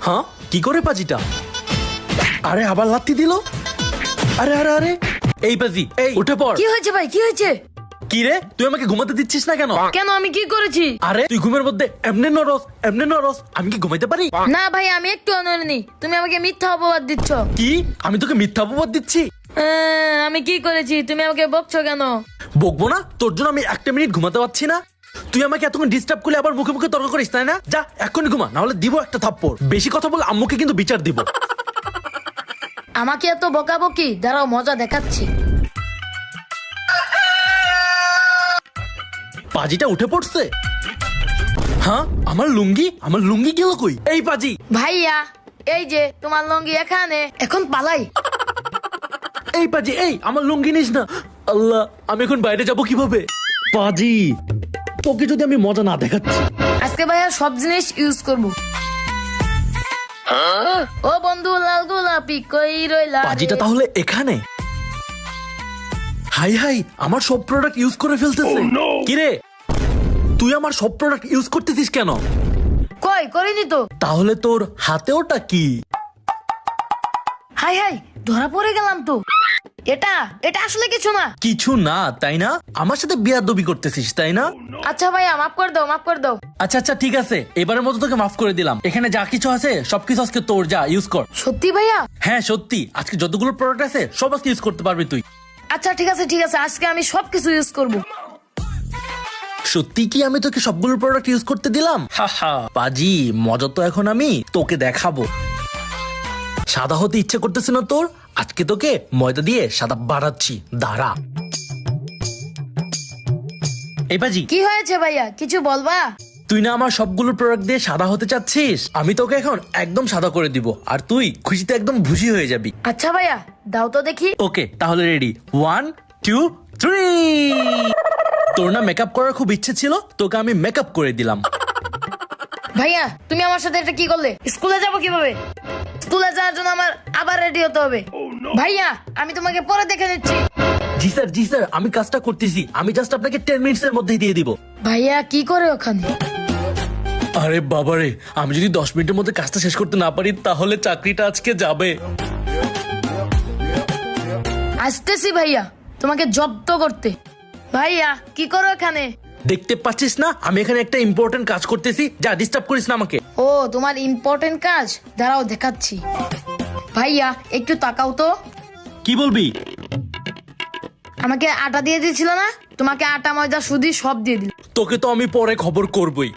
হ্যাঁ কি করে পাজিটা? আরে আবার লাত্তি দিল। আরে আরে আরে এই পাজি, এই উঠে পড়। কি হয়েছে ভাই, কি হয়েছে? কি রে, তুই আমাকে ঘুমাতে দিচ্ছিস না কেন? কেন, আমি কি করেছি? আরে তুই ঘুমের মধ্যে এমনি নরস, আমি কি ঘুমাইতে পারি? না ভাই, আমি একটু নড়িনি, তুমি আমাকে মিথ্যা অপবাদ দিচ্ছ। কি, আমি তোকে মিথ্যা অপবাদ দিচ্ছি? আমি কি করেছি, তুমি আমাকে বকছো কেন? বকবো না? তোর জন্য আমি একটা মিনিট ঘুমাতে পারছি না। তুই আমাকে এতক্ষণ ডিস্টার্ব করলে আবার মুখে মুখে তর্ক করিস, তাই না? যা এখনই ঘুমা, না হলে দিব একটা থাপ্পড়। বেশি কথা বলে আম্মুকে কিন্তু বিচার দিব। আমাকে এত বকাবকি, দাঁড়াও মজা দেখাচ্ছি। পাজিটা উঠে পড়ছে। হ্যাঁ, আমার লুঙ্গি গেল কই? এই পাজি। ভাইয়া এই যে তোমার লুঙ্গি এখানে, এখন পালাই। এই পাজি, এই আমার লুঙ্গি নিস না। আল্লাহ, আমি এখন বাইরে যাব কিভাবে? পাজি, তোকে যদি আমি মজা না দেখাচ্ছি। আজকে ভাইয়া সব জিনিস ইউজ করব। ও বন্ধু লাল গোলাপি কই রইলা রে? পাজিটা তাহলে এখানে। হাই আমার সব প্রোডাক্ট ইউজ করে ফেলতেছে। কিরে, তুই আমার সব প্রোডাক্ট ইউজ করতেছিস কেন? কই করিনি তো। তাহলে তোর হাতে ওটা কি? হাই ধরা পড়ে গেলাম তো। এটা আসলে কিছু না। কিছু না তাই না? আমার সাথে বেয়াদবি করতেছিস তাই না? আচ্ছা ভাইয়া মাফ করে দাও। আচ্ছা ঠিক আছে, এবারের মতো তোকে মাফ করে দিলাম। এখানে যা কিছু আছে সবকিছু আজকে তোর, যা ইউজ কর। সত্যি ভাইয়া? হ্যাঁ সত্যি, আজকে যতগুলো প্রোডাক্ট আছে সব আজকে ইউজ করতে পারবি তুই। আচ্ছা ঠিক আছে আজকে আমি সবকিছু ইউজ করব। সত্যি কি আমি তোকে সবগুলো প্রোডাক্ট ইউজ করতে দিলাম? পাজি, মজা তো এখন আমি তোকে দেখাবো। সাদা হতে ইচ্ছে করতেছে না তোর? আজকে তোকে ময়দা দিয়ে সাদা বাড়াচ্ছি, দাঁড়া। এই পাজি, কি হয়েছে ভাইয়া, কিছু বলবা? তুই না আমার সবগুলো প্রোডাক্ট দিয়ে সাদা হতে চাচ্ছিস, আমি তোকে এখন একদম সাদা করে দিব, আর তুই খুশিতে একদম ভুসি হয়ে যাবি। আচ্ছা ভাইয়া দাও তো দেখি। ওকে তাহলে রেডি, 1 2 3। তোর না মেকআপ করার খুব ইচ্ছে ছিল, তোকে আমি মেকআপ করে দিলাম। ভাইয়া তুমি আমার সাথে এটা কি করলে? স্কুলে যাব কিভাবে? স্কুলে যাওয়ার জন্য আমার আবার রেডি হতে হবে। ভাইয়া আমি তোমাকে পরে দেখে নিচ্ছি। জি স্যার, আমি কাজটা করতেছি, আমি জাস্ট আপনাকে 10 মিনিটস এর মধ্যেই দিয়ে দিব। ভাইয়া কি করে ওখানে? আরে বাবারে, আমি যদি 10 মিনিটের মধ্যে কাজটা শেষ করতে না পারি তাহলে চাকরিটা আজকে যাবে। আসতেছি ভাইয়া, তোমাকে জব্দ করতে। ভাইয়া কি করো এখানে? দেখতে পাচ্ছিস না আমি এখানে একটা ইম্পর্টেন্ট কাজ করতেছি, যা ডিস্টার্ব করিস না আমাকে। ও তোমার ইম্পর্টেন্ট কাজ, দাঁড়াও দেখাচ্ছি। ভাইয়া একটু তাকাও তো। কি বলবি? আমাকে আটা দিয়ে দিয়েছিল না, তোমাকে আটা ময়দা সুজি সব দিয়ে দিল। তোকে তো আমি পরে খবর করবই।